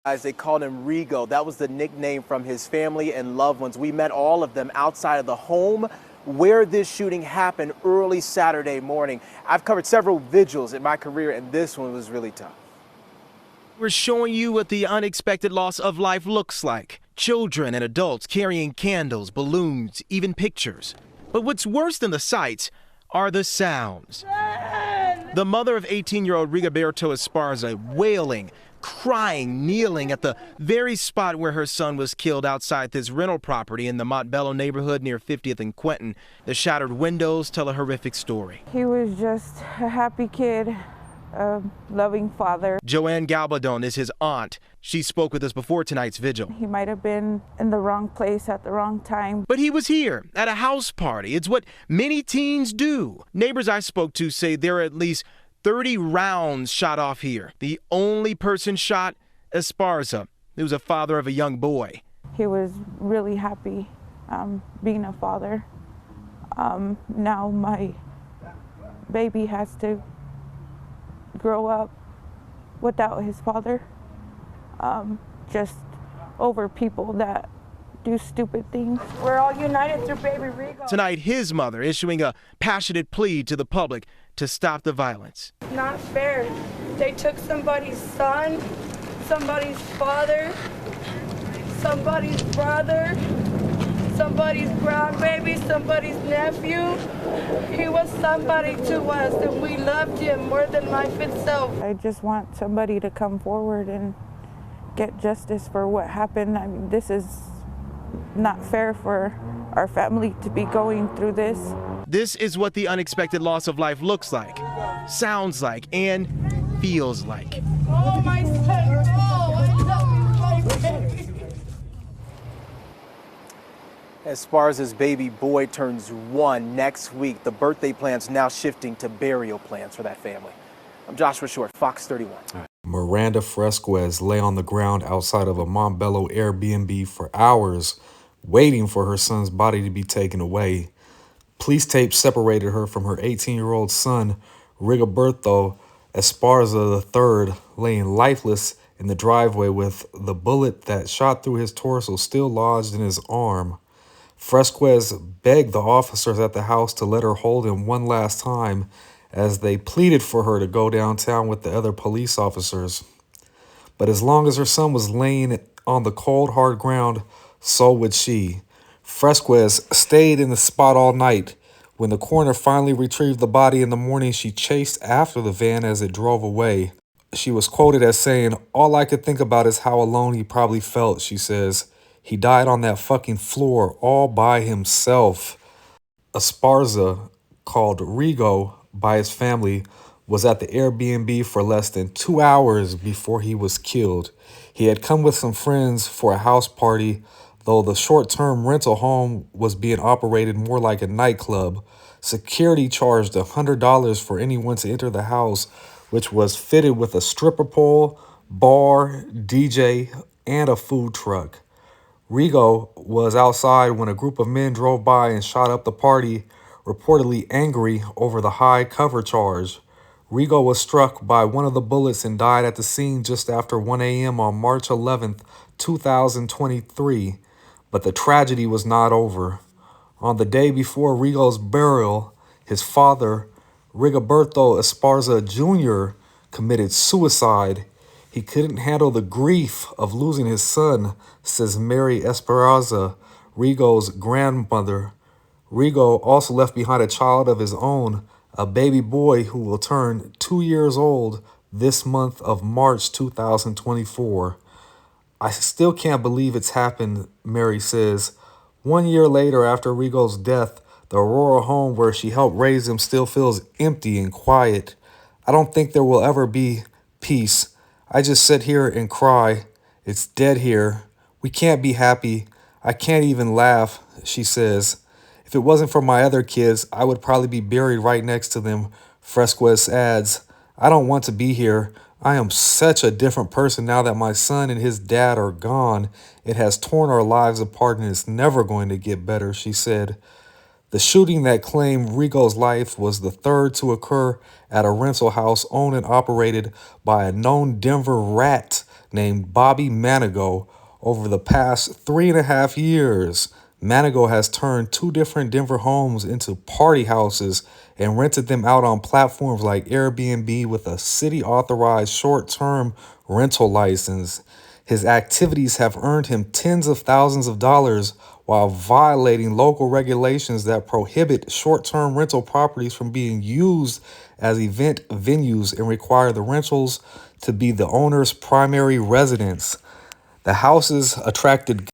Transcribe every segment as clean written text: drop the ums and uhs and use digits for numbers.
They called him Rigo. That was the nickname from his family and loved ones. We met all of them outside of the home where this shooting happened early Saturday morning. I've covered several vigils in my career, and this one was really tough. We're showing you what the unexpected loss of life looks like. Children and adults carrying candles, balloons, even pictures. But what's worse than the sights are the sounds. The mother of 18-year-old Rigoberto Esparza wailing, crying, kneeling at the very spot where her son was killed outside this rental property in the Montbello neighborhood near 50th and Quentin. The shattered windows tell a horrific story. He was just a happy kid, a loving father. Joanne Galbadon is his aunt. She spoke with us before tonight's vigil. He might have been in the wrong place at the wrong time. But he was here at a house party. It's what many teens do. Neighbors I spoke to say there are at least 30 rounds shot off here. The only person shot, Esparza, who was a father of a young boy. He was really happy being a father. Now my baby has to grow up without his father, just over people that do stupid things. We're all united through baby Rigo. Tonight, his mother issuing a passionate plea to the public to stop the violence. It's not fair. They took somebody's son, somebody's father, somebody's brother, somebody's grandbaby, somebody's nephew. He was somebody to us, and we loved him more than life itself. I just want somebody to come forward and get justice for what happened. I mean, this is not fair for our family to be going through this. This is what the unexpected loss of life looks like, sounds like, and feels like. Oh, my son. Oh, my baby. Esparza's baby boy turns 1 next week. The birthday plans now shifting to burial plans for that family. I'm Joshua Short, Fox 31. Miranda Fresquez lay on the ground outside of a Montbello Airbnb for hours, waiting for her son's body to be taken away. Police tape separated her from her 18-year-old son, Rigoberto Esparza III, laying lifeless in the driveway with the bullet that shot through his torso still lodged in his arm. Fresquez begged the officers at the house to let her hold him one last time as they pleaded for her to go downtown with the other police officers. But as long as her son was laying on the cold, hard ground, so would she. Fresquez stayed in the spot all night. When the coroner finally retrieved the body in the morning, she chased after the van as it drove away. She was quoted as saying, "All I could think about is how alone he probably felt," she says. "He died on that fucking floor all by himself." Esparza, called Rigo by his family, was at the Airbnb for less than 2 hours before he was killed. He had come with some friends for a house party, though the short-term rental home was being operated more like a nightclub. Security charged $100 for anyone to enter the house, which was fitted with a stripper pole, bar, DJ, and a food truck. Rigo was outside when a group of men drove by and shot up the party, reportedly angry over the high cover charge. Rigo was struck by one of the bullets and died at the scene just after 1 a.m. on March 11th, 2023. But the tragedy was not over. On the day before Rigo's burial, his father, Rigoberto Esparza Jr., committed suicide. He couldn't handle the grief of losing his son, says Mary Esparza, Rigo's grandmother. Rigo also left behind a child of his own, a baby boy who will turn 2 years old this month of March 2024. "I still can't believe it's happened," Mary says. 1 year later, after Rigo's death, the Aurora home where she helped raise him still feels empty and quiet. "I don't think there will ever be peace. I just sit here and cry. It's dead here. We can't be happy. I can't even laugh," she says. "If it wasn't for my other kids, I would probably be buried right next to them," Fresquez adds. "I don't want to be here. I am such a different person now that my son and his dad are gone. It has torn our lives apart and it's never going to get better," she said. The shooting that claimed Rigo's life was the third to occur at a rental house owned and operated by a known Denver rat named Bobby Manigo over the past 3.5 years. Manigo has turned 2 different Denver homes into party houses and rented them out on platforms like Airbnb with a city-authorized short-term rental license. His activities have earned him tens of thousands of dollars while violating local regulations that prohibit short-term rental properties from being used as event venues and require the rentals to be the owner's primary residence. The houses attracted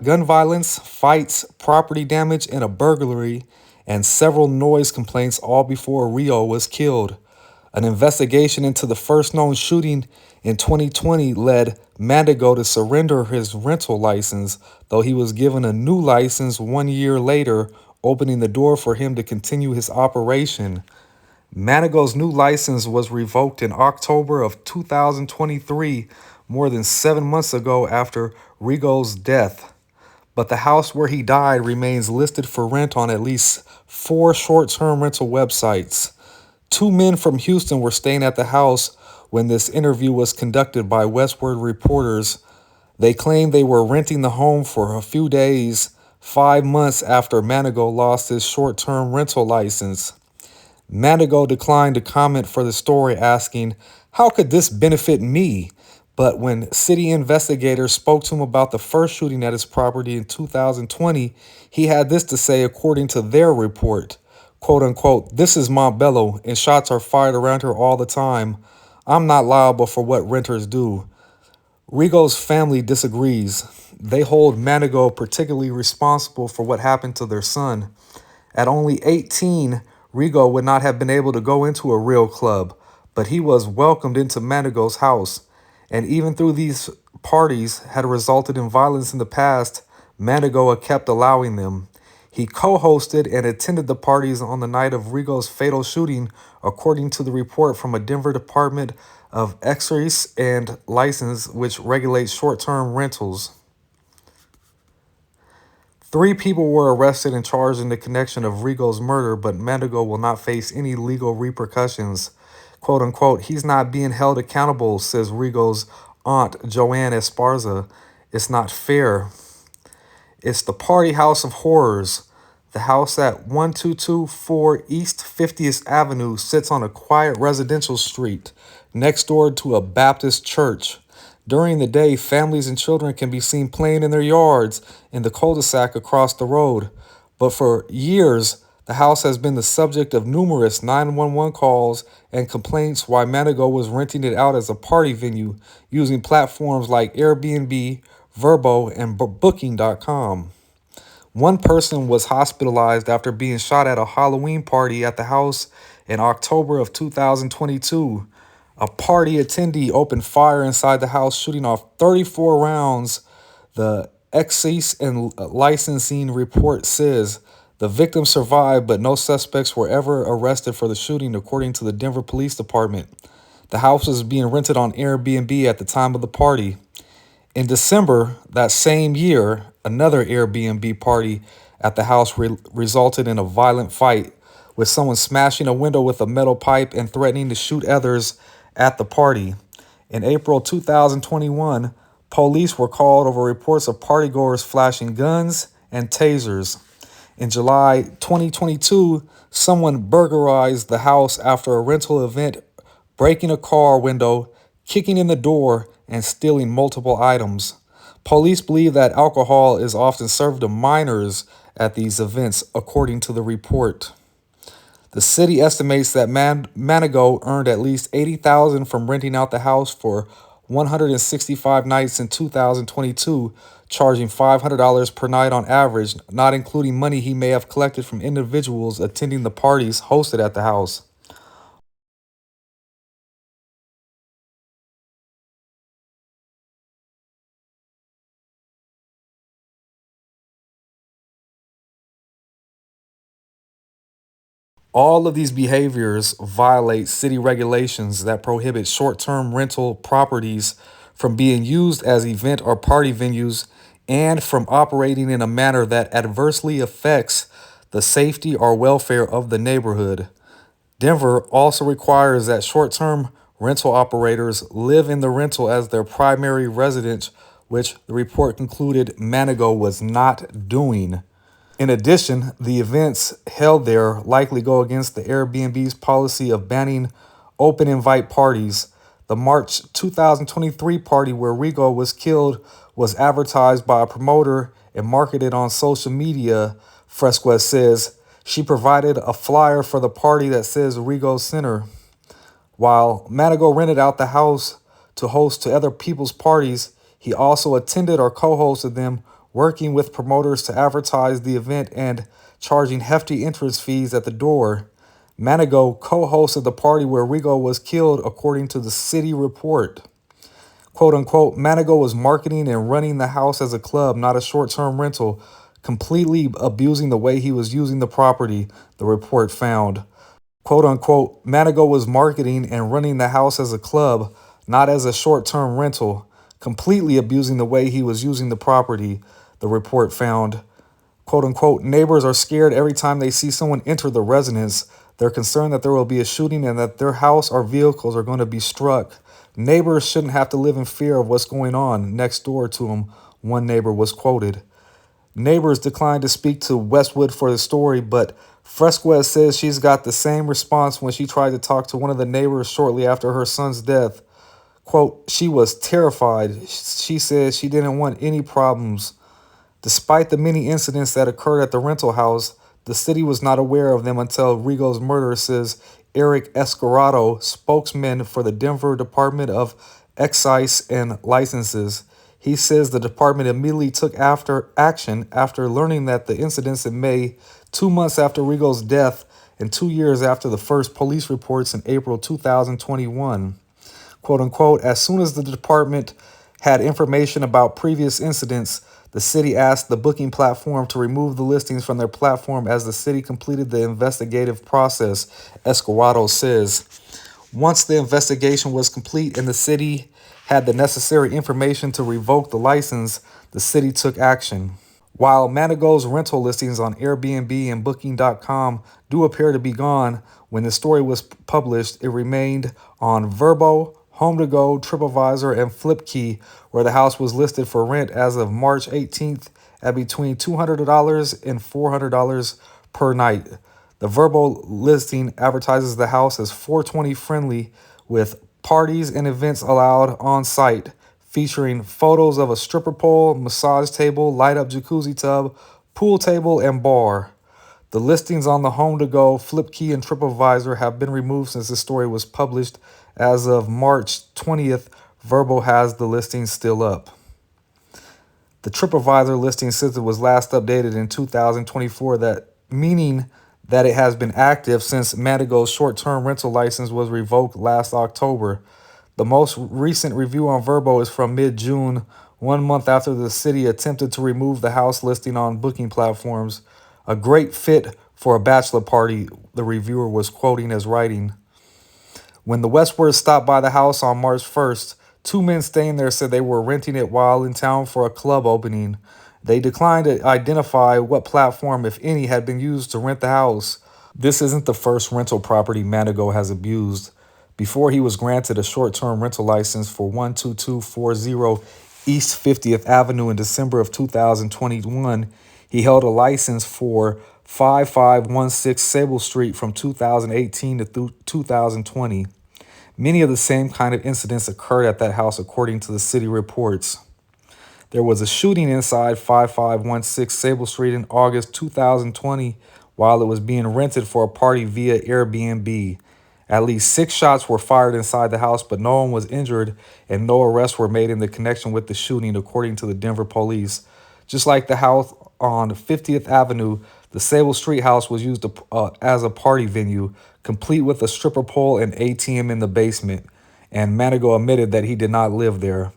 gun violence, fights, property damage, and a burglary, and several noise complaints all before Rigo was killed. An investigation into the first known shooting in 2020 led Manigo to surrender his rental license, though he was given a new license 1 year later, opening the door for him to continue his operation. Manigo's new license was revoked in October of 2023, more than 7 months ago after Rigo's death. But the house where he died remains listed for rent on at least 4 short-term rental websites. 2 men from Houston were staying at the house when this interview was conducted by Westward reporters. They claimed they were renting the home for a few days, 5 months after Manigo lost his short-term rental license. Manigo declined to comment for the story, asking, "How could this benefit me?" But when city investigators spoke to him about the first shooting at his property in 2020, he had this to say according to their report. Quote unquote, "This is Montbello and shots are fired around here all the time. I'm not liable for what renters do." Rigo's family disagrees. They hold Manigo particularly responsible for what happened to their son. At only 18, Rigo would not have been able to go into a real club, but he was welcomed into Manigo's house. And even through these parties had resulted in violence in the past, Manigo kept allowing them. He co-hosted and attended the parties on the night of Rigo's fatal shooting, according to the report from a Denver Department of Exercise and License, which regulates short-term rentals. 3 people were arrested and charged in the connection of Rigo's murder, but Manigo will not face any legal repercussions. Quote unquote, "He's not being held accountable," says Rigo's aunt, Joanne Esparza. "It's not fair." It's the Party House of Horrors. The house at 1224 East 50th Avenue sits on a quiet residential street next door to a Baptist church. During the day, families and children can be seen playing in their yards in the cul-de-sac across the road. But for years, the house has been the subject of numerous 911 calls and complaints why Manigo was renting it out as a party venue using platforms like Airbnb, Verbo, and Booking.com. One person was hospitalized after being shot at a Halloween party at the house in October of 2022. A party attendee opened fire inside the house, shooting off 34 rounds. The Exercise and Licensing report says the victim survived, but no suspects were ever arrested for the shooting, according to the Denver Police Department. The house was being rented on Airbnb at the time of the party. In December that same year, another Airbnb party at the house resulted in a violent fight, with someone smashing a window with a metal pipe and threatening to shoot others at the party. In April 2021, police were called over reports of partygoers flashing guns and tasers. In July 2022, someone burglarized the house after a rental event, breaking a car window, kicking in the door, and stealing multiple items. Police believe that alcohol is often served to minors at these events, according to the report. The city estimates that Manigo earned at least $80,000 from renting out the house for 165 nights in 2022, charging $500 per night on average, not including money he may have collected from individuals attending the parties hosted at the house. All of these behaviors violate city regulations that prohibit short-term rental properties from being used as event or party venues and from operating in a manner that adversely affects the safety or welfare of the neighborhood. Denver also requires that short-term rental operators live in the rental as their primary residence, which the report concluded Manigo was not doing. In addition, the events held there likely go against the Airbnb's policy of banning open invite parties. The March 2023 party where Rigo was killed was advertised by a promoter and marketed on social media, Fresquez says. She provided a flyer for the party that says Rigo Center. While Manigo rented out the house to host to other people's parties, he also attended or co-hosted them, working with promoters to advertise the event and charging hefty entrance fees at the door. Manigo co-hosted the party where Rigo was killed, according to the city report. Quote unquote, Manigo was marketing and running the house as a club, not a short-term rental, completely abusing the way he was using the property, the report found. Quote unquote, Manigo was marketing and running the house as a club, not as a short-term rental, completely abusing the way he was using the property, the report found. Quote unquote, neighbors are scared every time they see someone enter the residence. They're concerned that there will be a shooting and that their house or vehicles are going to be struck. Neighbors shouldn't have to live in fear of what's going on next door to them, one neighbor was quoted. Neighbors declined to speak to Westwood for the story, but Fresquez says she's got the same response when she tried to talk to one of the neighbors shortly after her son's death. Quote, she was terrified. She says she didn't want any problems. Despite the many incidents that occurred at the rental house, the city was not aware of them until Rigo's murder, says Eric Escarado, spokesman for the Denver Department of Excise and Licenses. He says the department immediately took action after learning that the incidents in May, 2 months after Rigo's death, and 2 years after the first police reports in April 2021. Quote unquote, as soon as the department had information about previous incidents, the city asked the booking platform to remove the listings from their platform as the city completed the investigative process, Escarado says. Once the investigation was complete and the city had the necessary information to revoke the license, the city took action. While Manigo's rental listings on Airbnb and Booking.com do appear to be gone, when the story was published, it remained on Vrbo, Home2Go, TripAdvisor, and Flipkey, where the house was listed for rent as of March 18th at between $200 and $400 per night. The Vrbo listing advertises the house as 420 friendly, with parties and events allowed on site, featuring photos of a stripper pole, massage table, light-up jacuzzi tub, pool table, and bar. The listings on the Home2Go, Flipkey, and TripAdvisor have been removed since the story was published. As of March 20th, Vrbo has the listings still up. The TripAdvisor listing since it was last updated in 2024, meaning that it has been active since Manigo's short-term rental license was revoked last October. The most recent review on Vrbo is from mid-June, 1 month after the city attempted to remove the house listing on booking platforms. A great fit for a bachelor party, the reviewer was quoting as writing. When the Westwards stopped by the house on March 1st, 2 men staying there said they were renting it while in town for a club opening. They declined to identify what platform, if any, had been used to rent the house. This isn't the first rental property Manigo has abused. Before he was granted a short-term rental license for 12240 East 50th Avenue in December of 2021, he held a license for 5516 Sable Street from 2018 to 2020. Many of the same kind of incidents occurred at that house, according to the city reports. There was a shooting inside 5516 Sable Street in August 2020 while it was being rented for a party via Airbnb. At least 6 shots were fired inside the house, but no one was injured and no arrests were made in the connection with the shooting, according to the Denver police. Just like the house on 50th Avenue, the Sable Street house was used as a party venue, complete with a stripper pole and ATM in the basement, and Manigo admitted that he did not live there.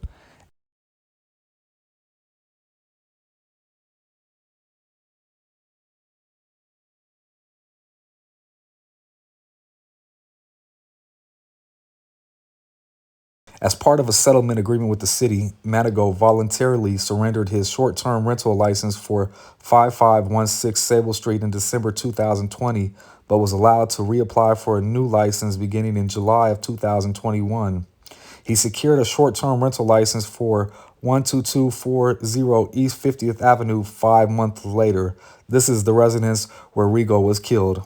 As part of a settlement agreement with the city, Manigo voluntarily surrendered his short-term rental license for 5516 Sable Street in December 2020, but was allowed to reapply for a new license beginning in July of 2021. He secured a short-term rental license for 12240 East 50th Avenue 5 months later. This is the residence where Rigo was killed.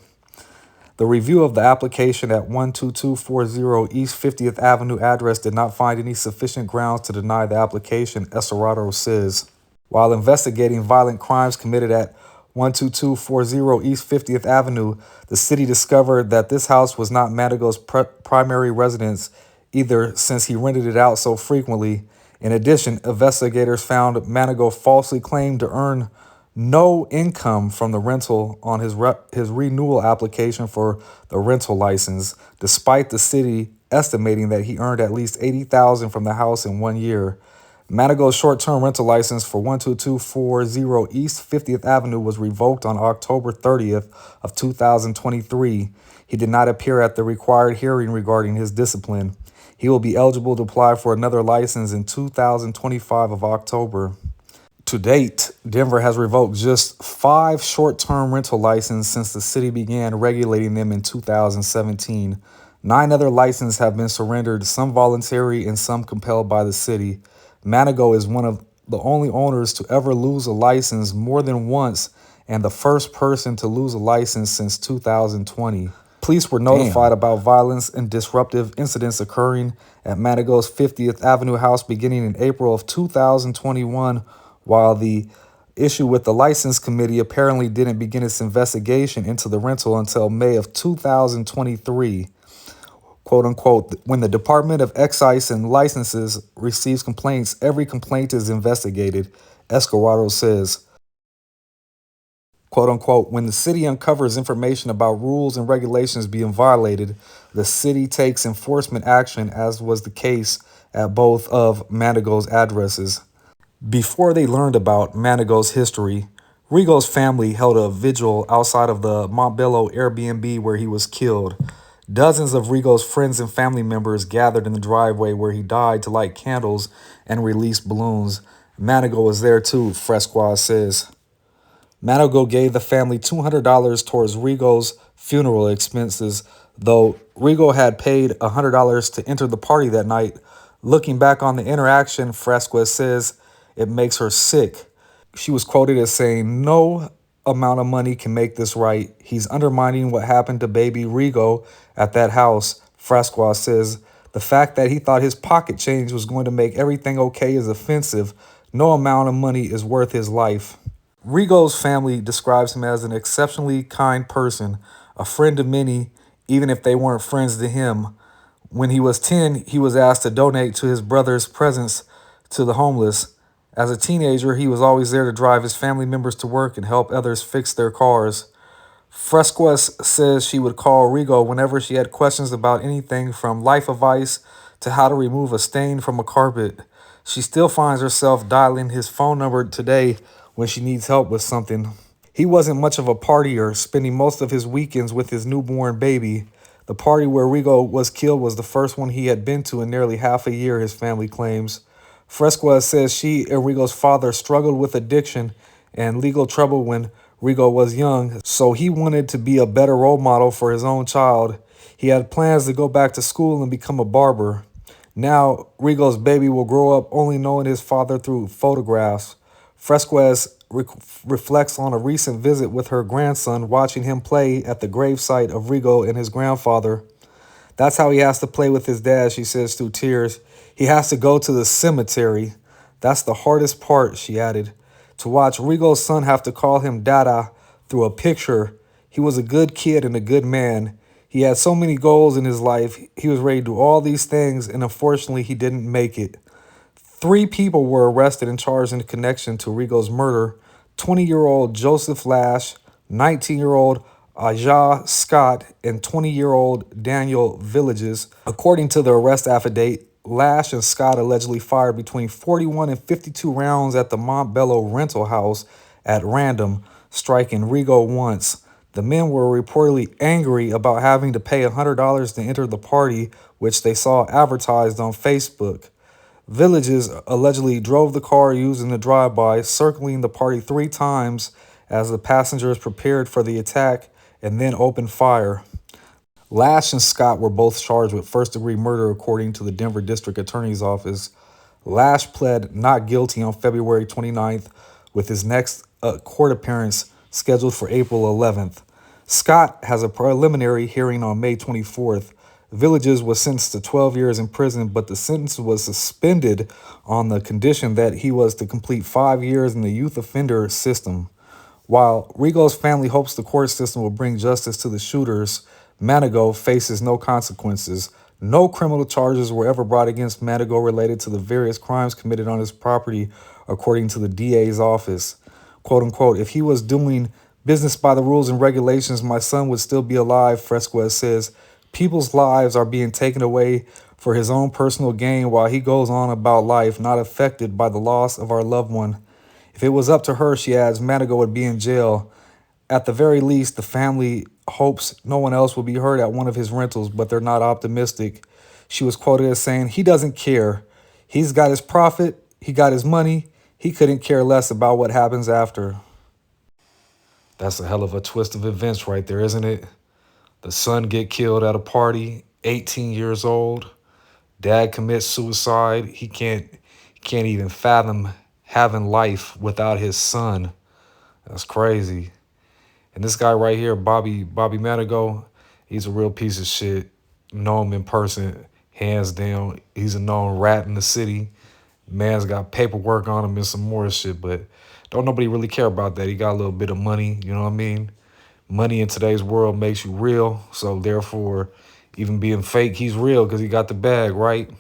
The review of the application at 12240 East 50th Avenue address did not find any sufficient grounds to deny the application, Esserado says. While investigating violent crimes committed at 12240 East 50th Avenue, the city discovered that this house was not Manigo's primary residence either, since he rented it out so frequently. In addition, investigators found Manigo falsely claimed to earn no income from the rental on his renewal application for the rental license, despite the city estimating that he earned at least $80,000 from the house in 1 year. Manigo's short-term rental license for 12240 East 50th Avenue was revoked on October 30th of 2023. He did not appear at the required hearing regarding his discipline. He will be eligible to apply for another license in 2025 of October. To date, Denver has revoked just 5 short-term rental licenses since the city began regulating them in 2017. 9 other licenses have been surrendered, some voluntary and some compelled by the city. Manigo is one of the only owners to ever lose a license more than once and the first person to lose a license since 2020. Police were notified about violence and disruptive incidents occurring at Manigo's 50th Avenue house beginning in April of 2021, while the issue with the license committee apparently didn't begin its investigation into the rental until May of 2023. Quote unquote, when the Department of Excise and Licenses receives complaints, every complaint is investigated, Escarado says. Quote unquote, when the city uncovers information about rules and regulations being violated, the city takes enforcement action, as was the case at both of Manigo's addresses. Before they learned about Manigo's history, Rigo's family held a vigil outside of the Montbello AirBnB where he was killed. Dozens of Rigo's friends and family members gathered in the driveway where he died to light candles and release balloons. Manigo was there too, Fresquez says. Manigo gave the family $200 towards Rigo's funeral expenses, though Rigo had paid $100 to enter the party that night. Looking back on the interaction, Fresquez says, it makes her sick. She was quoted as saying, "No amount of money can make this right. He's undermining what happened to baby Rigo at that house," Fresquez says. The fact that he thought his pocket change was going to make everything okay is offensive. No amount of money is worth his life. Rigo's family describes him as an exceptionally kind person, a friend to many, even if they weren't friends to him. When he was 10, he was asked to donate to his brother's presents to the homeless. As a teenager, he was always there to drive his family members to work and help others fix their cars. Fresquez says she would call Rigo whenever she had questions about anything from life advice to how to remove a stain from a carpet. She still finds herself dialing his phone number today when she needs help with something. He wasn't much of a partier, spending most of his weekends with his newborn baby. The party where Rigo was killed was the first one he had been to in nearly half a year, his family claims. Fresquez says she and Rigo's father struggled with addiction and legal trouble when Rigo was young, so he wanted to be a better role model for his own child. He had plans to go back to school and become a barber. Now, Rigo's baby will grow up only knowing his father through photographs. Fresquez reflects on a recent visit with her grandson, watching him play at the gravesite of Rigo and his grandfather. That's how he has to play with his dad, she says through tears. He has to go to the cemetery. That's the hardest part, she added. To watch Rigo's son have to call him Dada through a picture. He was a good kid and a good man. He had so many goals in his life. He was ready to do all these things, and unfortunately, he didn't make it. 3 people were arrested and charged in connection to Rigo's murder. 20-year-old Joseph Lash, 19-year-old Aja Scott, and 20-year-old Daniel Villages. According to the arrest affidavit, Lash and Scott allegedly fired between 41 and 52 rounds at the Montbello rental house at random, striking Rigo once. The men were reportedly angry about having to pay $100 to enter the party, which they saw advertised on Facebook. Villages allegedly drove the car using the drive-by, circling the party 3 times as the passengers prepared for the attack and then opened fire. Lash and Scott were both charged with first-degree murder, according to the Denver District Attorney's Office. Lash pled not guilty on February 29th, with his next court appearance scheduled for April 11th. Scott has a preliminary hearing on May 24th. Villages was sentenced to 12 years in prison, but the sentence was suspended on the condition that he was to complete 5 years in the youth offender system. While Rigo's family hopes the court system will bring justice to the shooters, Manigo faces no consequences. No criminal charges were ever brought against Manigo related to the various crimes committed on his property, according to the DA's office. Quote unquote, if he was doing business by the rules and regulations, my son would still be alive, Fresquez says. People's lives are being taken away for his own personal gain while he goes on about life, not affected by the loss of our loved one. If it was up to her, she adds, Manigo would be in jail. At the very least, the family hopes no one else will be hurt at one of his rentals, but they're not optimistic. She was quoted as saying, he doesn't care. He's got his profit. He got his money. He couldn't care less about what happens after. That's a hell of a twist of events right there, isn't it? The son get killed at a party, 18 years old. Dad commits suicide. He can't even fathom having life without his son. That's crazy. And this guy right here, Bobby Manigo, he's a real piece of shit. Know him in person, hands down. He's a known rat in the city. Man's got paperwork on him and some more shit, but don't nobody really care about that. He got a little bit of money, you know what I mean? Money in today's world makes you real, so therefore, even being fake, he's real because he got the bag, right?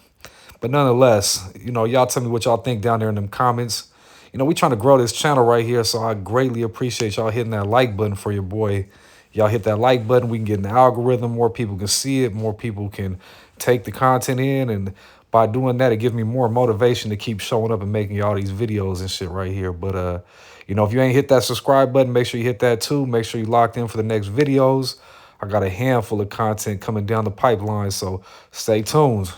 But nonetheless, y'all tell me what y'all think down there in them comments. We trying to grow this channel right here, so I greatly appreciate y'all hitting that like button for your boy. Y'all hit that like button, we can get in the algorithm, more people can see it, more people can take the content in, and by doing that, it gives me more motivation to keep showing up and making y'all these videos and shit right here. But, if you ain't hit that subscribe button, make sure you hit that too. Make sure you locked in for the next videos. I got a handful of content coming down the pipeline, so stay tuned.